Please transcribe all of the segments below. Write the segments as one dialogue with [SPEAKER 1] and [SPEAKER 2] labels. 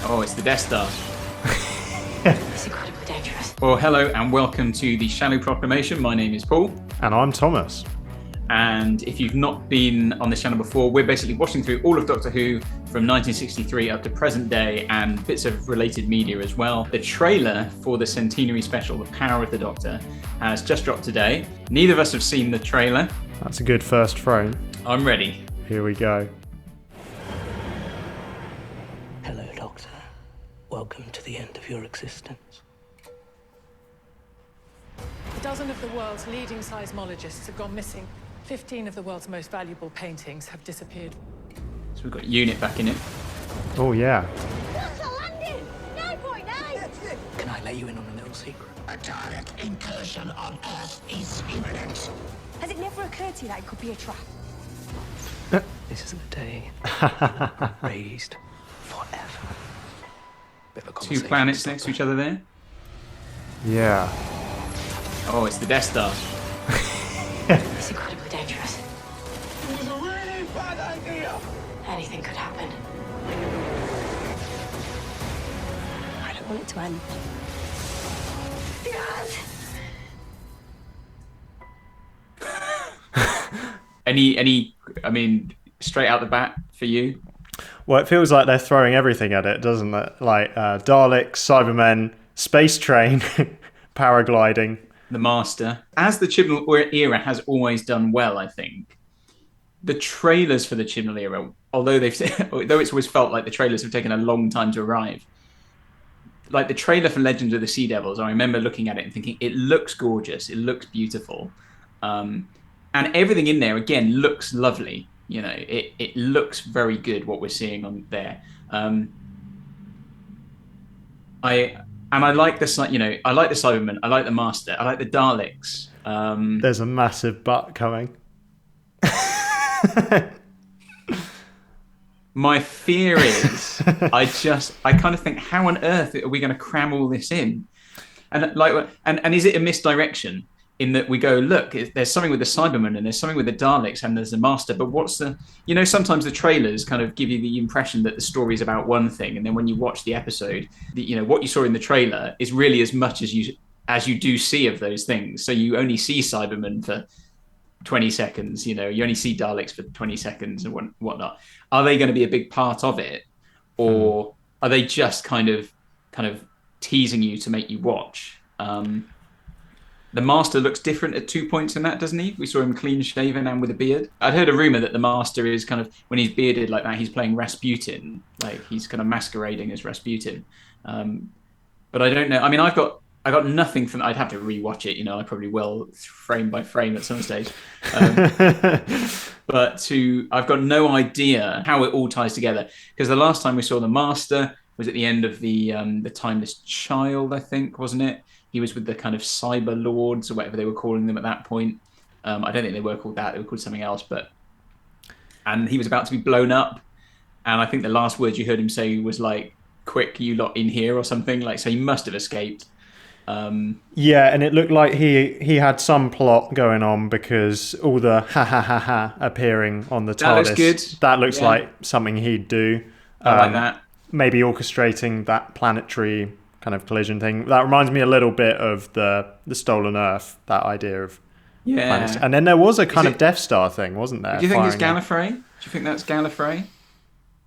[SPEAKER 1] Oh, it's the Death Star.
[SPEAKER 2] It's incredibly dangerous.
[SPEAKER 1] Well, hello and welcome to the Shallow Proclamation. My name is Paul.
[SPEAKER 3] And I'm Thomas.
[SPEAKER 1] And if you've not been on this channel before, we're basically watching through all of Doctor Who from 1963 up to present day and bits of related media as well. The trailer for the Centenary Special, The Power of the Doctor, has just dropped today. Neither of us have seen the trailer.
[SPEAKER 3] That's a good first frame.
[SPEAKER 1] I'm ready.
[SPEAKER 3] Here we go.
[SPEAKER 4] Hello, Doctor. Welcome to the end of your existence.
[SPEAKER 5] A dozen of the world's leading seismologists have gone missing. 15 of the world's most valuable paintings have disappeared.
[SPEAKER 1] So we've got Unit back in it.
[SPEAKER 3] Oh, yeah.
[SPEAKER 2] That's a landing! 9.9!
[SPEAKER 4] Can I let you in on a little secret?
[SPEAKER 6] A direct incursion on Earth is imminent.
[SPEAKER 2] Has it never occurred to you that it could be a trap?
[SPEAKER 4] This is the day raised forever. Bit of a
[SPEAKER 1] Two
[SPEAKER 4] conversation,
[SPEAKER 1] planets next to
[SPEAKER 4] Doctor.
[SPEAKER 1] each other there.
[SPEAKER 3] Yeah.
[SPEAKER 1] Oh, it's the Death Star.
[SPEAKER 2] It's incredibly dangerous.
[SPEAKER 6] It was a really bad idea.
[SPEAKER 2] Anything could happen. I don't want it to end. Yes!
[SPEAKER 1] I mean, straight out the bat for you?
[SPEAKER 3] Well, it feels like they're throwing everything at it, doesn't it? Like Daleks, Cybermen, space train, paragliding.
[SPEAKER 1] The Master. As the Chibnall era has always done well, I think, the trailers for the Chibnall era, although it's always felt like the trailers have taken a long time to arrive, like the trailer for Legends of the Sea Devils, I remember looking at it and thinking, it looks gorgeous, it looks beautiful. And everything in there, again, looks lovely. You know, it looks very good, what we're seeing on there. I like the, I like the Cybermen, I like the Master, I like the Daleks.
[SPEAKER 3] There's a massive butt coming.
[SPEAKER 1] My fear is, I kind of think, how on earth are we going to cram all this in? And is it a misdirection in that we go, look, there's something with the Cybermen and there's something with the Daleks and there's the Master, but what's the, sometimes the trailers kind of give you the impression that the story is about one thing, and then when you watch the episode, what you saw in the trailer is really as much as you do see of those things. So you only see Cybermen for 20 seconds, you only see Daleks for 20 seconds and whatnot. Are they going to be a big part of it, or are they just kind of teasing you to make you watch? The Master looks different at 2 points in that, doesn't he? We saw him clean shaven and with a beard. I'd heard a rumor that the Master is kind of, when he's bearded like that, he's playing Rasputin, like he's kind of masquerading as Rasputin. But I don't know. I mean, I got nothing from. I'd have to rewatch it. I probably will, frame by frame at some stage. But I've got no idea how it all ties together, because the last time we saw the Master was at the end of the Timeless Child, I think, wasn't it? He was with the kind of Cyber Lords or whatever they were calling them at that point. I don't think they were called that. They were called something else. And he was about to be blown up. And I think the last words you heard him say was like, "Quick, you lot in here," or something. Like, so he must have escaped.
[SPEAKER 3] Yeah, and it looked like he had some plot going on, because all the ha appearing on the TARDIS.
[SPEAKER 1] That looks good.
[SPEAKER 3] That looks like something he'd do.
[SPEAKER 1] I like that.
[SPEAKER 3] Maybe orchestrating that planetary kind of collision thing. That reminds me a little bit of the Stolen Earth, that idea of planets. And then there was a kind of Death Star thing, wasn't there?
[SPEAKER 1] Do you think it's Gallifrey? Do you think that's Gallifrey?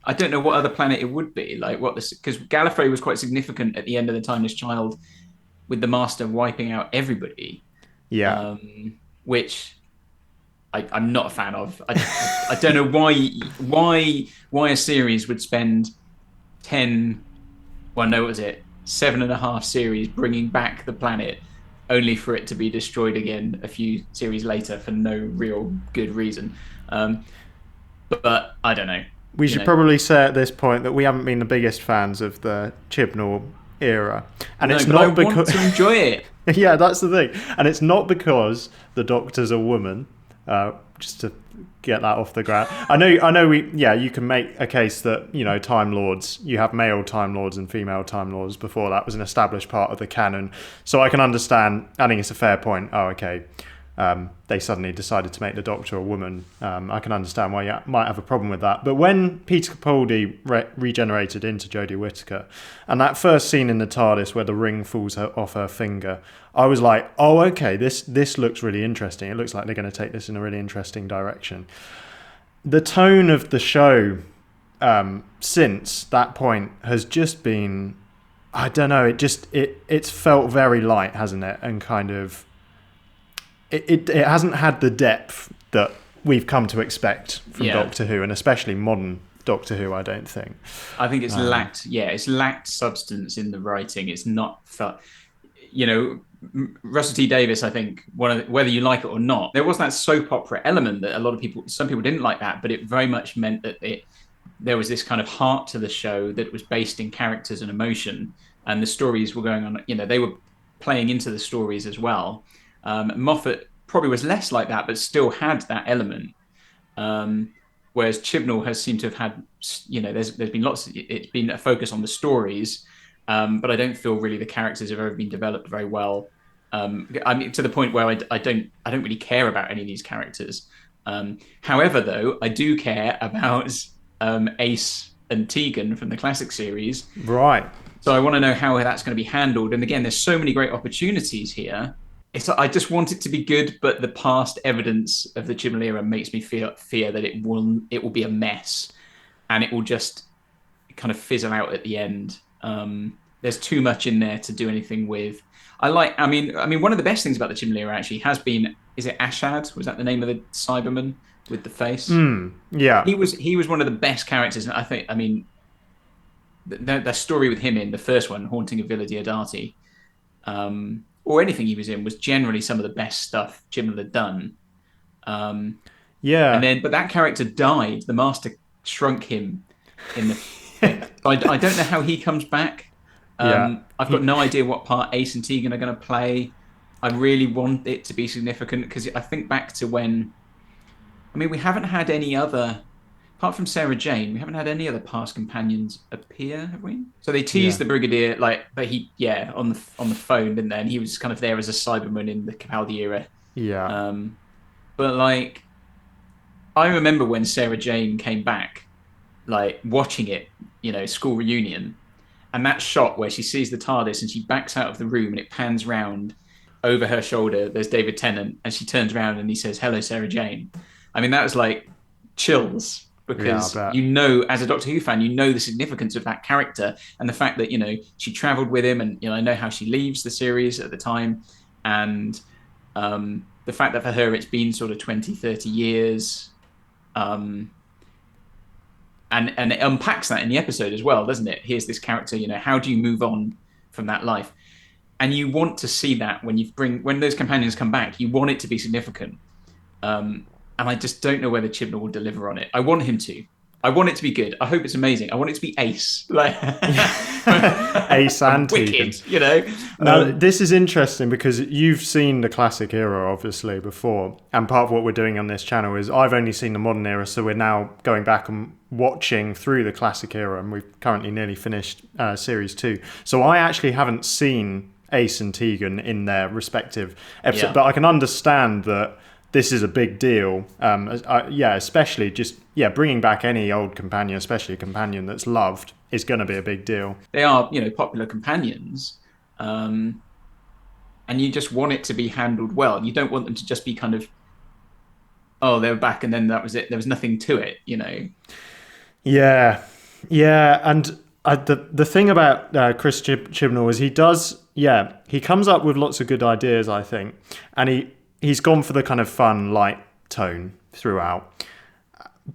[SPEAKER 1] I don't know what other planet it would be. Like because Gallifrey was quite significant at the end of the Timeless Child, with the Master wiping out everybody.
[SPEAKER 3] Yeah.
[SPEAKER 1] Which I'm not a fan of. I don't know why a series would spend 7.5 series bringing back the planet, only for it to be destroyed again a few series later for no real good reason. But I don't know.
[SPEAKER 3] We should probably say at this point that we haven't been the biggest fans of the Chibnall era, and it's not because
[SPEAKER 1] I want to enjoy it.
[SPEAKER 3] Yeah, that's the thing, and it's not because the Doctor's a woman. Just to get that off the ground, I know. You can make a case that Time Lords. You have male Time Lords and female Time Lords. Before that was an established part of the canon, so I can understand. I think it's a fair point. Oh, okay. they suddenly decided to make the Doctor a woman. I can understand why you might have a problem with that. But when Peter Capaldi regenerated into Jodie Whittaker, and that first scene in the TARDIS where the ring falls off her finger, I was like, oh, okay, this looks really interesting. It looks like they're going to take this in a really interesting direction. The tone of the show since that point has just been, I don't know, it's felt very light, hasn't it? And kind of, it hasn't had the depth that we've come to expect from Doctor Who, and especially modern Doctor Who, I don't think.
[SPEAKER 1] I think it's lacked substance in the writing. It's not felt, Russell T Davies, I think, whether you like it or not, there was that soap opera element that some people didn't like that, but it very much meant that there was this kind of heart to the show that was based in characters and emotion, and the stories were going on, they were playing into the stories as well. Moffat probably was less like that, but still had that element. Whereas Chibnall has seemed to have had, there's been it's been a focus on the stories, but I don't feel really the characters have ever been developed very well. I mean, to the point where I don't really care about any of these characters. However, though, I do care about Ace and Tegan from the classic series.
[SPEAKER 3] Right.
[SPEAKER 1] So I want to know how that's going to be handled. And again, there's so many great opportunities here. I just want it to be good, but the past evidence of the Chibnall era makes me fear that it will be a mess, and it will just kind of fizzle out at the end. There's too much in there to do anything with. I mean, one of the best things about the Chibnall era actually has been, is it Ashad? Was that the name of the Cyberman with the face?
[SPEAKER 3] Yeah.
[SPEAKER 1] He was one of the best characters, and I mean, the story with him in the first one, Haunting of Villa Diodati, or anything he was in, was generally some of the best stuff Chibnall had done. But that character died. The Master shrunk him in the. I don't know how he comes back. I've got no idea what part Ace and Tegan are going to play. I really want it to be significant, because I think back to when. I mean, we haven't had any other. Apart from Sarah Jane, we haven't had any other past companions appear, have we? So they teased the Brigadier, but he, on the phone, didn't they? And he was kind of there as a Cyberman in the Capaldi era.
[SPEAKER 3] Yeah.
[SPEAKER 1] But I remember when Sarah Jane came back, watching it, school reunion, and that shot where she sees the TARDIS and she backs out of the room and it pans round over her shoulder. There's David Tennant, and she turns around and he says, "Hello, Sarah Jane." I mean, that was chills. Because as a Doctor Who fan, the significance of that character, and the fact that she travelled with him, and I know how she leaves the series at the time, and the fact that for her it's been sort of 20, 30 years, and it unpacks that in the episode as well, doesn't it? Here's this character, how do you move on from that life? And you want to see that when those companions come back, you want it to be significant. And I just don't know whether Chibnall will deliver on it. I want him to. I want it to be good. I hope it's amazing. I want it to be Ace.
[SPEAKER 3] Ace and Tegan.
[SPEAKER 1] Wicked,
[SPEAKER 3] Now, this is interesting because you've seen the classic era, obviously, before. And part of what we're doing on this channel is I've only seen the modern era, so we're now going back and watching through the classic era, and we've currently nearly finished Series 2. So I actually haven't seen Ace and Tegan in their respective episodes, but I can understand that this is a big deal, especially bringing back any old companion, especially a companion that's loved, is going to be a big deal.
[SPEAKER 1] They are, popular companions, and you just want it to be handled well. You don't want them to just be kind of, oh, they were back and then that was it. There was nothing to it,
[SPEAKER 3] Yeah, and the thing about Chris Chibnall is he comes up with lots of good ideas, I think, and he's gone for the kind of fun, light tone throughout.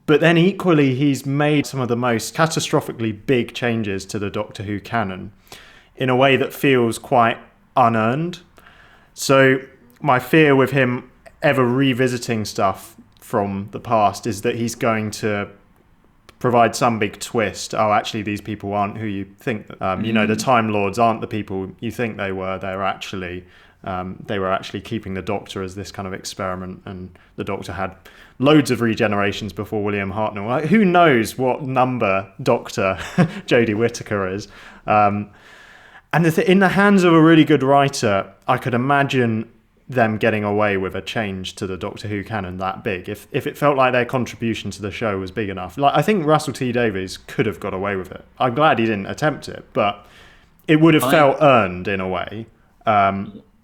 [SPEAKER 3] But then equally, he's made some of the most catastrophically big changes to the Doctor Who canon in a way that feels quite unearned. So my fear with him ever revisiting stuff from the past is that he's going to provide some big twist. Oh, actually, these people aren't who you think. The Time Lords aren't the people you think they were. They were actually keeping the Doctor as this kind of experiment, and the Doctor had loads of regenerations before William Hartnell. Who knows what number Doctor Jodie Whittaker is? And in the hands of a really good writer, I could imagine them getting away with a change to the Doctor Who canon that big. If it felt like their contribution to the show was big enough, like I think Russell T Davies could have got away with it. I'm glad he didn't attempt it, but it would have felt earned in a way.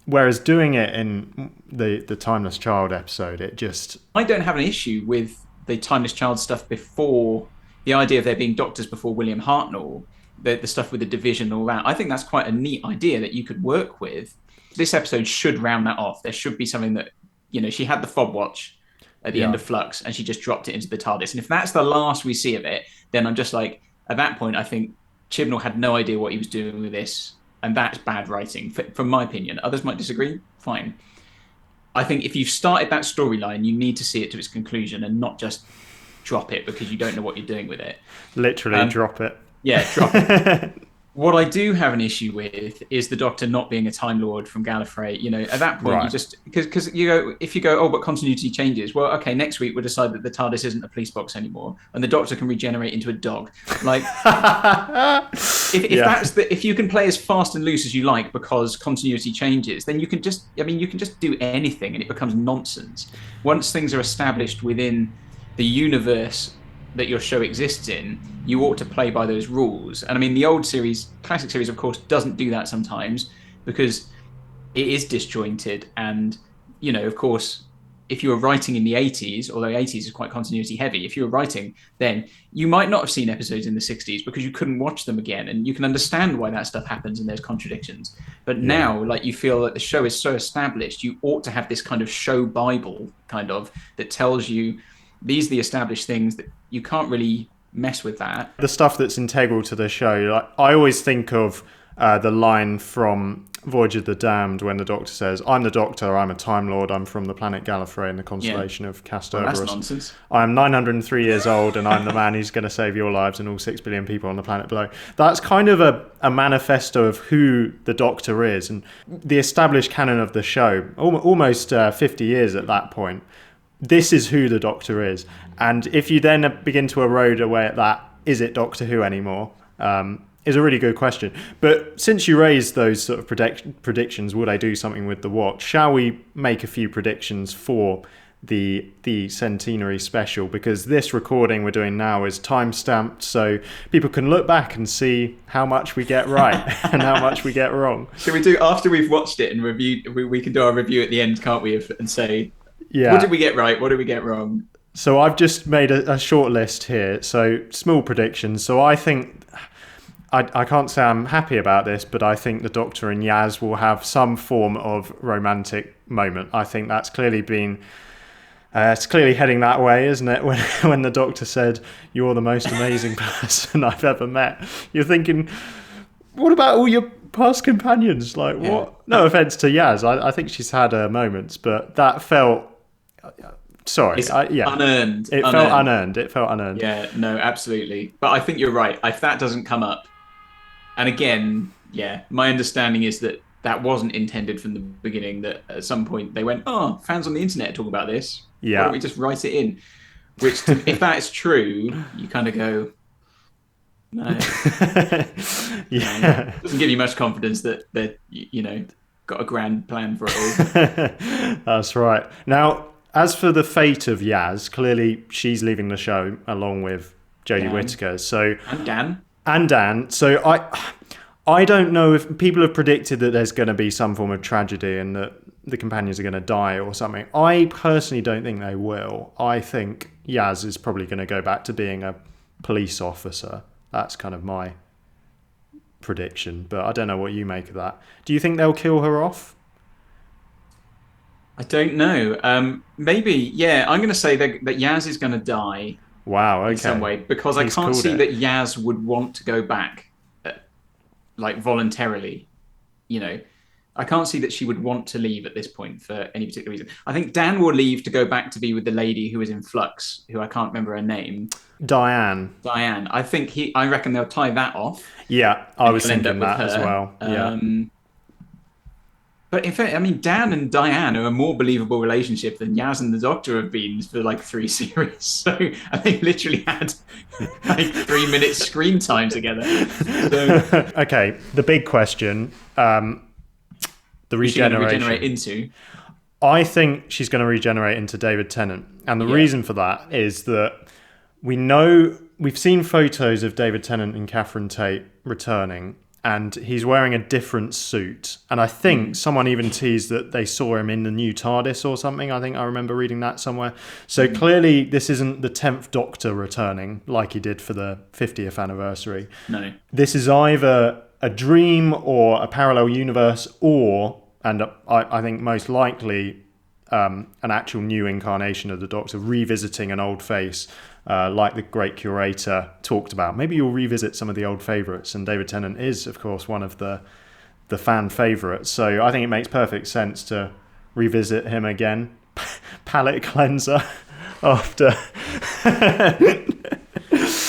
[SPEAKER 3] Whereas doing it in the Timeless Child episode, it just...
[SPEAKER 1] I don't have an issue with the Timeless Child stuff before, the idea of there being doctors before William Hartnell, the stuff with the division and all that. I think that's quite a neat idea that you could work with. This episode should round that off. There should be something that, she had the fob watch at the end of Flux and she just dropped it into the TARDIS. And if that's the last we see of it, then I'm just like, at that point, I think Chibnall had no idea what he was doing with this. And that's bad writing, from my opinion. Others might disagree. Fine. I think if you've started that storyline, you need to see it to its conclusion and not just drop it because you don't know what you're doing with it.
[SPEAKER 3] Literally drop it.
[SPEAKER 1] Yeah, drop it. What I do have an issue with is the Doctor not being a Time Lord from Gallifrey. At that point, you just because if you go, oh, but continuity changes. Well, okay, next week we'll decide that the TARDIS isn't a police box anymore, and the Doctor can regenerate into a dog. Like, if you can play as fast and loose as you like because continuity changes, then you can just do anything, and it becomes nonsense. Once things are established within the universe that your show exists in, you ought to play by those rules. And I mean, the old series, classic series, of course, doesn't do that sometimes because it is disjointed. And, of course, if you were writing in the 80s, although 80s is quite continuity heavy, if you were writing, then you might not have seen episodes in the 60s because you couldn't watch them again. And you can understand why that stuff happens and there's contradictions. But now, like, you feel that the show is so established, you ought to have this kind of show Bible that tells you these are the established things that you can't really mess with that.
[SPEAKER 3] The stuff that's integral to the show, like, I always think of the line from Voyage of the Damned when the Doctor says, I'm the Doctor, I'm a Time Lord, I'm from the planet Gallifrey in the constellation of Castor.
[SPEAKER 1] Well, that's nonsense.
[SPEAKER 3] I'm 903 years old and I'm the man who's going to save your lives and all 6 billion people on the planet below. That's kind of a manifesto of who the Doctor is and the established canon of the show, almost 50 years at that point. This is who the Doctor is. And if you then begin to erode away at that, is it Doctor Who anymore? Is a really good question. But since you raised those sort of predictions, would I do something with the watch? Shall we make a few predictions for the Centenary Special? Because this recording we're doing now is time-stamped, so people can look back and see how much we get right and how much we get wrong.
[SPEAKER 1] So we do, after we've watched it and reviewed, we can do our review at the end, can't we? And say, what did we get right? What did we get wrong?
[SPEAKER 3] So I've just made a short list here. So small predictions. So I think, I can't say I'm happy about this, but I think the Doctor and Yaz will have some form of romantic moment. I think that's clearly been, it's clearly heading that way, isn't it? When the Doctor said, you're the most amazing person I've ever met. You're thinking, what about all your past companions? Like, what? No offense to Yaz. I think she's had her moments, but that felt...
[SPEAKER 1] unearned.
[SPEAKER 3] It felt unearned.
[SPEAKER 1] Yeah, no, absolutely. But I think you're right. If that doesn't come up, and again, my understanding is that wasn't intended from the beginning, that at some point they went, oh, fans on the internet talk about this.
[SPEAKER 3] Yeah.
[SPEAKER 1] Why don't we just write it in? Which, if that is true, you kind of go, no.
[SPEAKER 3] Yeah.
[SPEAKER 1] Doesn't give you much confidence that they're, got a grand plan for it all.
[SPEAKER 3] That's right. Now, as for the fate of Yaz, clearly she's leaving the show along with Jodie Whittaker. So and Dan. So I don't know if people have predicted that there's going to be some form of tragedy and that the companions are going to die or something. I personally don't think they will. I think Yaz is probably going to go back to being a police officer. That's kind of my prediction, but I don't know what you make of that. Do you think they'll kill her off?
[SPEAKER 1] I don't know. Maybe, I'm going to say that Yaz is going to die.
[SPEAKER 3] Wow, okay.
[SPEAKER 1] In some way, because I can't see that Yaz would want to go back, voluntarily. I can't see that she would want to leave at this point for any particular reason. I think Dan will leave to go back to be with the lady who was in Flux, who I can't remember her name.
[SPEAKER 3] Diane.
[SPEAKER 1] I reckon they'll tie that off.
[SPEAKER 3] Yeah, I was thinking that as well.
[SPEAKER 1] But in fact, I mean, Dan and Diane are a more believable relationship than Yaz and the Doctor have been for 3 series. So I think literally had 3 minutes screen time together. So,
[SPEAKER 3] okay, the big question, the regeneration.
[SPEAKER 1] Regenerate into?
[SPEAKER 3] I think she's going to regenerate into David Tennant. And the reason for that is that we've seen photos of David Tennant and Catherine Tate returning, and he's wearing a different suit. And I think someone even teased that they saw him in the new TARDIS or something. I think I remember reading that somewhere. So clearly this isn't the 10th Doctor returning like he did for the 50th anniversary.
[SPEAKER 1] No.
[SPEAKER 3] This is either a dream or a parallel universe, or, and I think most likely, an actual new incarnation of the Doctor revisiting an old face, like the great curator talked about. Maybe you'll revisit some of the old favourites, and David Tennant is, of course, one of the fan favourites. So I think it makes perfect sense to revisit him again. Palate cleanser after.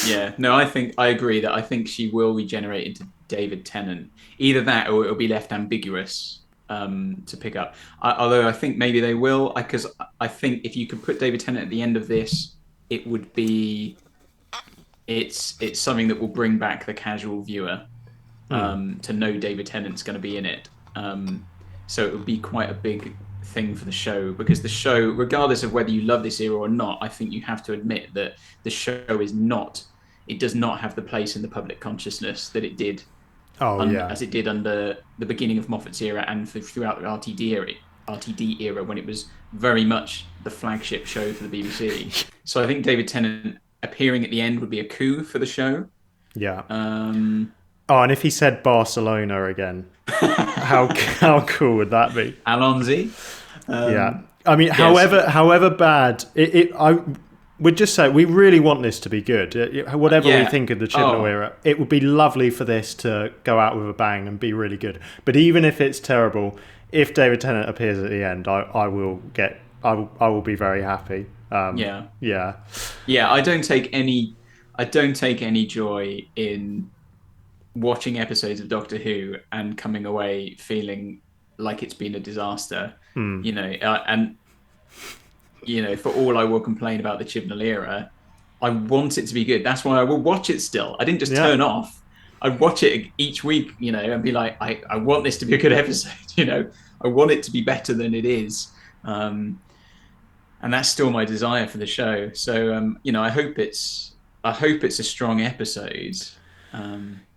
[SPEAKER 1] Yeah, no, I agree that I think she will regenerate into David Tennant. Either that, or it'll be left ambiguous to pick up. Although I think maybe they will, because I think if you could put David Tennant at the end of this, it would be it's something that will bring back the casual viewer to know David Tennant's going to be in it. So it would be quite a big thing for the show, because the show, regardless of whether you love this era or not, I think you have to admit that the show does not have the place in the public consciousness that it did as it did under the beginning of Moffat's era and throughout the RTD era, when it was very much the flagship show for the BBC. So I think David Tennant appearing at the end would be a coup for the show.
[SPEAKER 3] Yeah. And if he said Barcelona again, how cool would that be?
[SPEAKER 1] Alonzi.
[SPEAKER 3] Yeah. I mean, however bad I would just say we really want this to be good. Whatever we think of the Chibnall era, it would be lovely for this to go out with a bang and be really good. But even if it's terrible, if David Tennant appears at the end, I will be very happy. Yeah.
[SPEAKER 1] I don't take any joy in watching episodes of Doctor Who and coming away feeling like it's been a disaster. And for all I will complain about the Chibnall era, I want it to be good. That's why I will watch it still. I didn't just turn off. I'd watch it each week, and be like, I want this to be a good episode, I want it to be better than it is. And that's still my desire for the show. So, I hope it's a strong episode.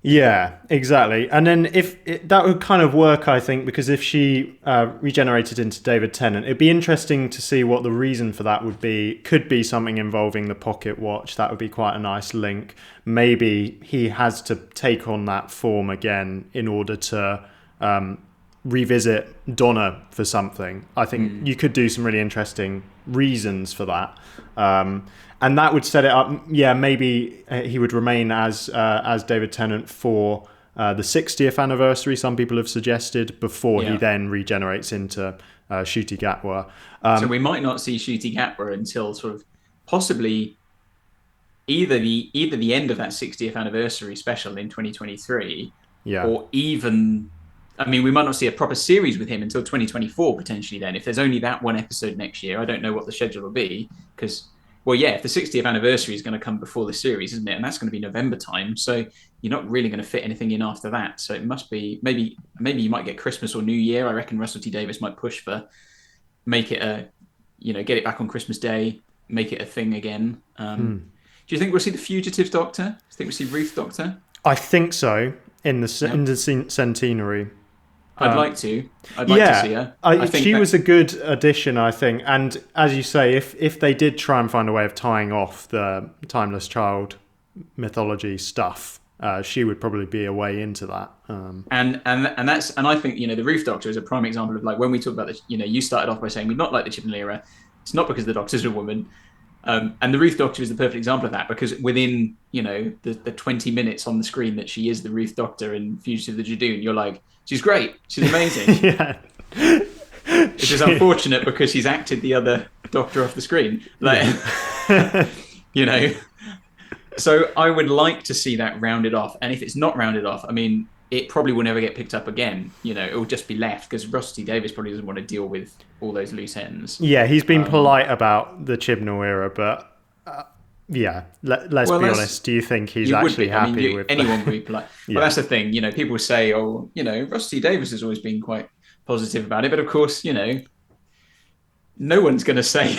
[SPEAKER 3] Yeah, exactly. And then that would kind of work, I think, because if she regenerated into David Tennant, it'd be interesting to see what the reason for that would be. Could be something involving the pocket watch. That would be quite a nice link. Maybe he has to take on that form again in order to revisit Donna for something. I think you could do some really interesting reasons for that. And that would set it up. Yeah, maybe he would remain as David Tennant for the 60th anniversary. Some people have suggested before he then regenerates into Ncuti Gatwa.
[SPEAKER 1] So we might not see Ncuti Gatwa until sort of possibly either the end of that 60th anniversary special in 2023, or even. I mean, we might not see a proper series with him until 2024 potentially. Then, if there's only that one episode next year, I don't know what the schedule will be because. Well, yeah, if the 60th anniversary is going to come before the series, isn't it? And that's going to be November time. So you're not really going to fit anything in after that. So it must be maybe you might get Christmas or New Year. I reckon Russell T Davies might push for make it get it back on Christmas Day, make it a thing again. Do you think we'll see the Fugitive Doctor? Do you think we'll see Ruth Doctor?
[SPEAKER 3] I think so in the centenary.
[SPEAKER 1] I'd like to. I'd like to see her.
[SPEAKER 3] I think she was a good addition, I think. And as you say, if they did try and find a way of tying off the Timeless Child mythology stuff, she would probably be a way into that.
[SPEAKER 1] And I think the Ruth Doctor is a prime example of like when we talk about this. You started off by saying we not like the Chibnall era. It's not because the Doctor's a woman. And the Ruth Doctor is the perfect example of that because within the 20 minutes on the screen that she is the Ruth Doctor in Fugitive of the Jadoon, you're like, she's great, she's amazing.
[SPEAKER 3] Yeah.
[SPEAKER 1] It's just unfortunate because she's acted the other Doctor off the screen. So I would like to see that rounded off. And if it's not rounded off, I mean, it probably will never get picked up again. It will just be left because Russell T Davies probably doesn't want to deal with all those loose ends.
[SPEAKER 3] Yeah, he's been polite about the Chibnall era, but let's be honest. Do you think he's actually happy with
[SPEAKER 1] anyone would be polite? Well, that's the thing. People say, Russell T Davies has always been quite positive about it, but of course, no one's going to say.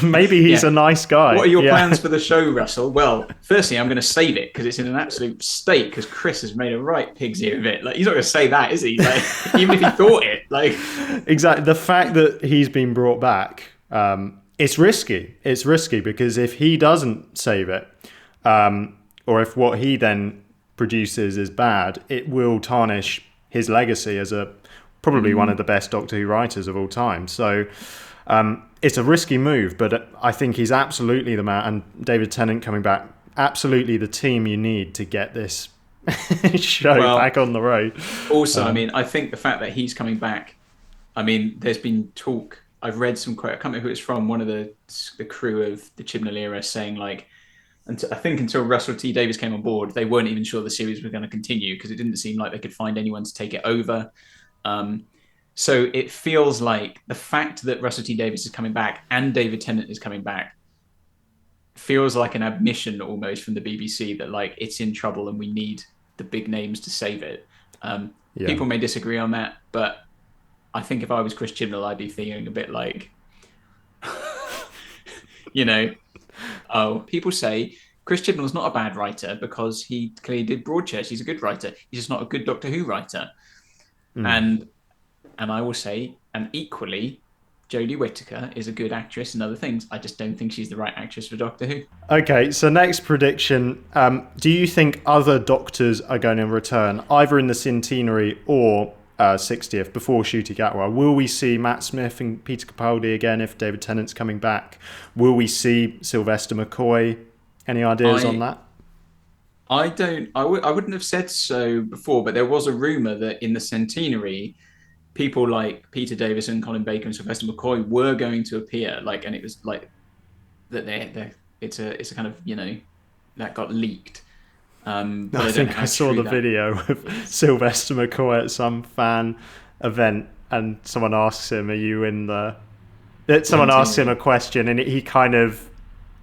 [SPEAKER 3] Maybe he's a nice guy.
[SPEAKER 1] What are your plans for the show, Russell? Well, firstly, I'm going to save it because it's in an absolute state because Chris has made a right pig's ear of it. Like, he's not going to say that, is he? Like, even if he thought it. Like,
[SPEAKER 3] exactly. The fact that he's been brought back, it's risky. It's risky because if he doesn't save it, or if what he then produces is bad, it will tarnish his legacy as probably one of the best Doctor Who writers of all time. So it's a risky move, but I think he's absolutely the man. And David Tennant coming back, absolutely the team you need to get this show back on the road.
[SPEAKER 1] Also, I mean, I think the fact that he's coming back, I mean, there's been talk. I've read some quote. I can't remember who it's from. One of the crew of the Chibnall era saying like, I think until Russell T Davies came on board, they weren't even sure the series was going to continue because it didn't seem like they could find anyone to take it over. So it feels like the fact that Russell T Davies is coming back and David Tennant is coming back feels like an admission almost from the BBC that like it's in trouble and we need the big names to save it. People may disagree on that, but I think if I was Chris Chibnall, I'd be feeling a bit like, people say Chris Chibnall's not a bad writer because he clearly did Broadchurch. He's a good writer. He's just not a good Doctor Who writer. And I will say, and equally, Jodie Whittaker is a good actress and other things. I just don't think she's the right actress for Doctor Who. Okay,
[SPEAKER 3] so next prediction. Do you think other Doctors are going to return, either in the Centenary or 60th, before Ncuti Gatwa? Will we see Matt Smith and Peter Capaldi again if David Tennant's coming back? Will we see Sylvester McCoy? Any ideas on that?
[SPEAKER 1] I wouldn't have said so before, but there was a rumour that in the Centenary, people like Peter Davison, Colin Baker, and Sylvester McCoy were going to appear. Like, and it was like that it's a kind of that got leaked. But
[SPEAKER 3] I think I saw the video of Sylvester McCoy at some fan event, and someone asks him, "Are you in the?" Someone asks him a question, and he kind of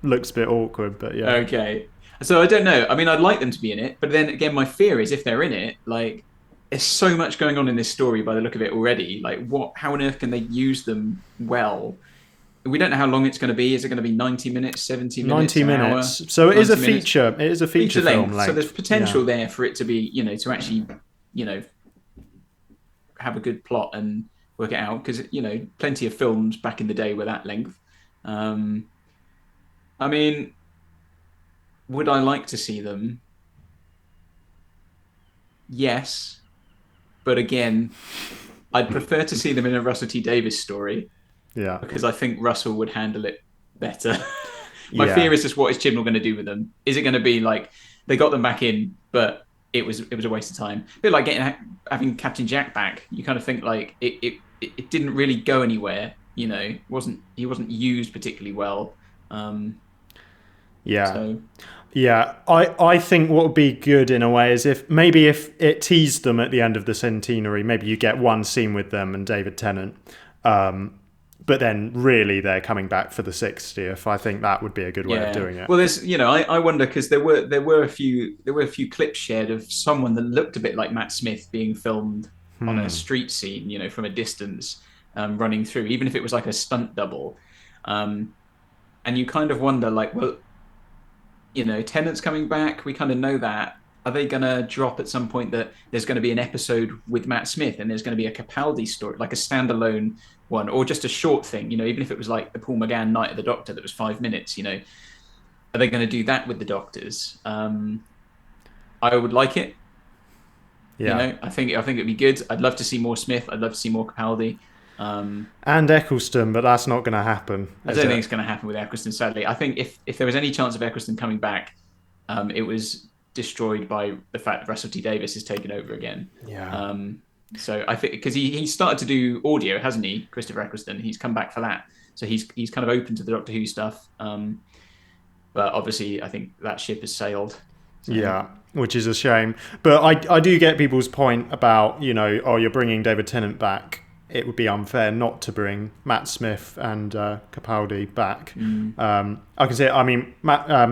[SPEAKER 3] looks a bit awkward. But yeah.
[SPEAKER 1] Okay. So I don't know. I mean, I'd like them to be in it, but then again, my fear is if they're in it, like, there's so much going on in this story by the look of it already. Like, how on earth can they use them well? We don't know how long it's going to be. Is it going to be 90 minutes, 70 minutes,
[SPEAKER 3] 90 minutes. Hour? So it is a feature. It is a feature film length.
[SPEAKER 1] So there's potential there for it to be, to actually, have a good plot and work it out. Because, plenty of films back in the day were that length. I mean, would I like to see them? Yes. But again, I'd prefer to see them in a Russell T Davies story.
[SPEAKER 3] Yeah.
[SPEAKER 1] Because I think Russell would handle it better. My fear is just, what is Chibnall going to do with them? Is it going to be like they got them back in, but it was a waste of time? A bit like having Captain Jack back. You kind of think like it didn't really go anywhere. He wasn't used particularly well.
[SPEAKER 3] I think what would be good in a way is if it teased them at the end of the Centenary, maybe you get one scene with them and David Tennant, but then really they're coming back for the 60th. I think that would be a good way of doing it.
[SPEAKER 1] Well, there's I wonder, because there were a few clips shared of someone that looked a bit like Matt Smith being filmed on a street scene, from a distance, running through, even if it was like a stunt double, and you kind of wonder, like, well, Tennant's coming back. We kind of know that. Are they going to drop at some point that there's going to be an episode with Matt Smith and there's going to be a Capaldi story, like a standalone one, or just a short thing, even if it was like the Paul McGann Night of the Doctor that was 5 minutes, are they going to do that with the Doctors? I would like it. Yeah. I think it'd be good. I'd love to see more Smith. I'd love to see more Capaldi.
[SPEAKER 3] And Eccleston, but that's not going to happen.
[SPEAKER 1] I don't think it's going to happen with Eccleston, sadly. I think if there was any chance of Eccleston coming back, it was destroyed by the fact that Russell T Davies is taken over again.
[SPEAKER 3] Yeah.
[SPEAKER 1] So I think because he started to do audio, hasn't he, Christopher Eccleston? He's come back for that, so he's kind of open to the Doctor Who stuff. But obviously, I think that ship has sailed. So.
[SPEAKER 3] Yeah, which is a shame. But I do get people's point about you're bringing David Tennant back. It would be unfair not to bring Matt Smith and Capaldi back. I can say,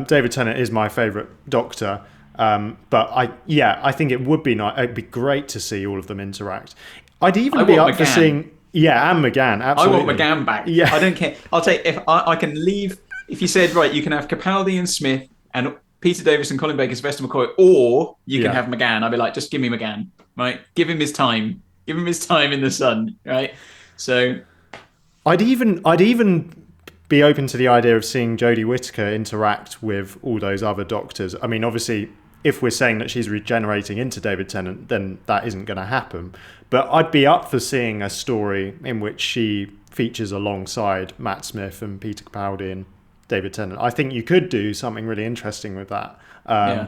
[SPEAKER 3] David Tennant is my favourite Doctor, but I think it would be nice. It'd be great to see all of them interact. I'd even be up for seeing Yeah, and McGann,
[SPEAKER 1] I
[SPEAKER 3] absolutely.
[SPEAKER 1] want McGann back.
[SPEAKER 3] Yeah.
[SPEAKER 1] I don't care. I'll take if I can leave. If you said right, you can have Capaldi and Smith and Peter Davison, Colin Baker, Sylvester McCoy, or you can
[SPEAKER 3] Yeah.
[SPEAKER 1] have McGann. I'd be like, just give me McGann, right? Give him his time. Give him his time in the sun, right? So
[SPEAKER 3] I'd even be open to the idea of seeing Jodie Whittaker interact with all those other Doctors. I mean, obviously, if we're saying that she's regenerating into David Tennant, then that isn't going to happen. But I'd be up for seeing a story in which she features alongside Matt Smith and Peter Capaldi and David Tennant. I think you could do something really interesting with that.
[SPEAKER 1] yeah.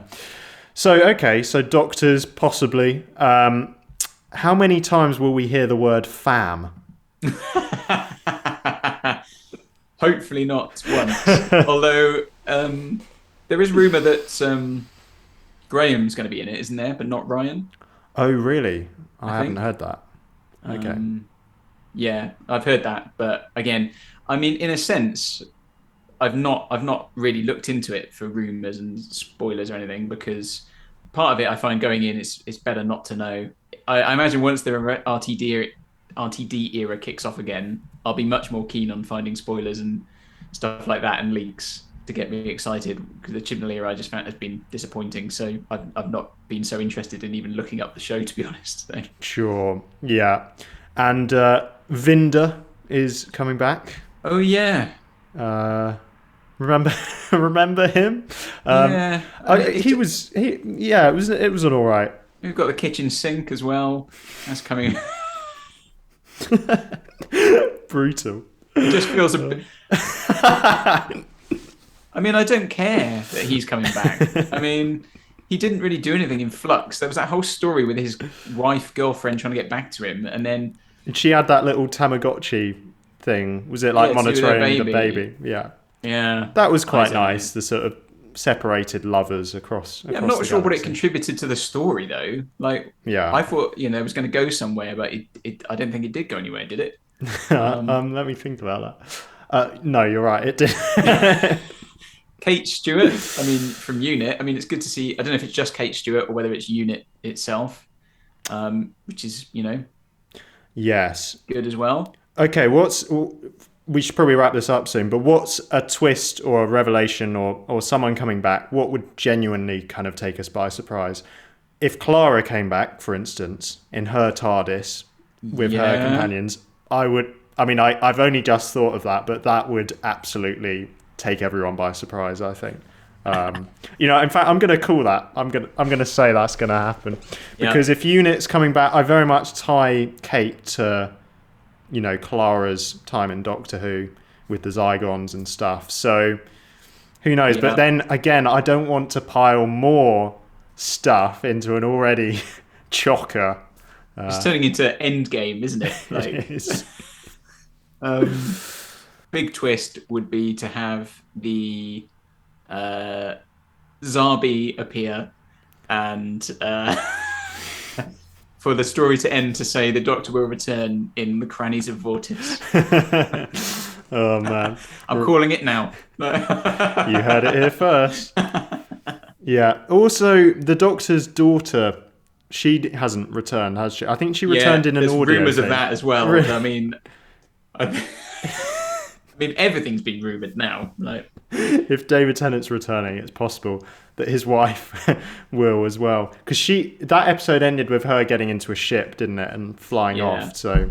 [SPEAKER 3] So Doctors, possibly. How many times will we hear the word fam?
[SPEAKER 1] Hopefully not once. Although there is rumour that Graham's going to be in it, isn't there? But not Ryan.
[SPEAKER 3] Oh, really? I haven't
[SPEAKER 1] think.
[SPEAKER 3] heard that. Okay.
[SPEAKER 1] Yeah, I've heard that. But again, I mean, in a sense, I've not really looked into it for rumours and spoilers or anything, because part of it I find going in it's better not to know. I imagine once the RTD era kicks off again, I'll be much more keen on finding spoilers and stuff like that and leaks to get me excited, because the Chibnall era I just found has been disappointing. So I've not been so interested in even looking up the show, to be honest. So.
[SPEAKER 3] Sure. Yeah. And Vinder is coming back.
[SPEAKER 1] Oh yeah.
[SPEAKER 3] Remember him?
[SPEAKER 1] Yeah.
[SPEAKER 3] It was an all right.
[SPEAKER 1] We've got the kitchen sink as well. That's coming.
[SPEAKER 3] Brutal.
[SPEAKER 1] It just feels a bit. I mean, I don't care that he's coming back. I mean, he didn't really do anything in Flux. There was that whole story with his girlfriend trying to get back to him, and then
[SPEAKER 3] she had that little Tamagotchi thing. Was it like monitoring the baby? Yeah.
[SPEAKER 1] Yeah.
[SPEAKER 3] That was quite nice. The sort of separated lovers across.
[SPEAKER 1] I'm not sure what it contributed to the story, though. Like,
[SPEAKER 3] yeah,
[SPEAKER 1] I thought it was going to go somewhere, but I don't think it did go anywhere, did it?
[SPEAKER 3] Let me think about that. No, you're right. It did.
[SPEAKER 1] Kate Stewart, I mean, from Unit. I mean, it's good to see. I don't know if it's just Kate Stewart or whether it's Unit itself, which is,
[SPEAKER 3] yes,
[SPEAKER 1] good as well.
[SPEAKER 3] Okay, we should probably wrap this up soon, but what's a twist or a revelation or someone coming back? What would genuinely kind of take us by surprise? If Clara came back, for instance, in her TARDIS with her companions, I've only just thought of that, but that would absolutely take everyone by surprise, I think. In fact, I'm going to call that. I'm going to say that's going to happen, because if Unit's coming back, I very much tie Kate to, Clara's time in Doctor Who with the Zygons and stuff. So who knows? But then again, I don't want to pile more stuff into an already chocker.
[SPEAKER 1] It's turning into Endgame, isn't it? Like,
[SPEAKER 3] it is.
[SPEAKER 1] Big twist would be to have the Zarbi appear and for the story to end to say the Doctor will return in the crannies of Vortis.
[SPEAKER 3] Oh man,
[SPEAKER 1] I'm calling it now.
[SPEAKER 3] You heard it here first. Yeah. Also, the Doctor's daughter, she hasn't returned, has she? I think she returned in an audio.
[SPEAKER 1] There's rumours
[SPEAKER 3] thing.
[SPEAKER 1] of that as well. I mean, everything's been rumoured now. Like,
[SPEAKER 3] if David Tennant's returning, it's possible that his wife will as well, because that episode ended with her getting into a ship, didn't it, and flying off. So,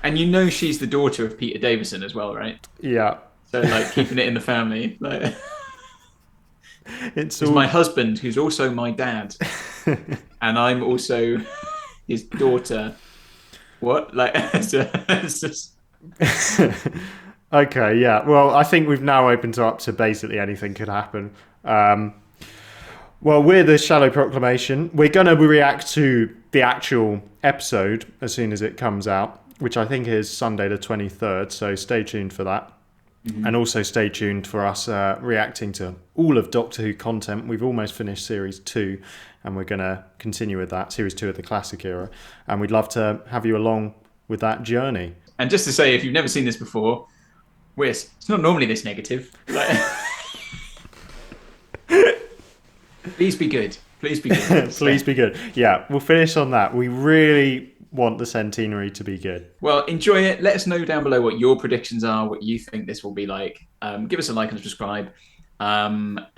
[SPEAKER 1] and she's the daughter of Peter Davison as well, right?
[SPEAKER 3] Yeah.
[SPEAKER 1] So like keeping it in the family, like
[SPEAKER 3] it's
[SPEAKER 1] my husband who's also my dad, and I'm also his daughter. What? Like it's just.
[SPEAKER 3] Okay, yeah. Well, I think we've now opened up to basically anything could happen. Well, we're the Shallow Proclamation. We're going to react to the actual episode as soon as it comes out, which I think is Sunday the 23rd, so stay tuned for that. Mm-hmm. And also stay tuned for us reacting to all of Doctor Who content. We've almost finished Series 2, and we're going to continue with that, Series 2 of the Classic Era. And we'd love to have you along with that journey.
[SPEAKER 1] And just to say, if you've never seen this before, it's not normally this negative. Like, please be good. Please be good.
[SPEAKER 3] Please be good. Yeah, we'll finish on that. We really want the Centenary to be good.
[SPEAKER 1] Well, enjoy it. Let us know down below what your predictions are, what you think this will be like. Give us a like and subscribe. Then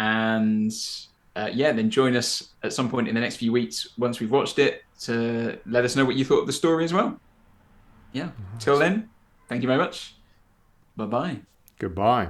[SPEAKER 1] join us at some point in the next few weeks once we've watched it to let us know what you thought of the story as well. Yeah. Till then, thank you very much. Bye-bye.
[SPEAKER 3] Goodbye.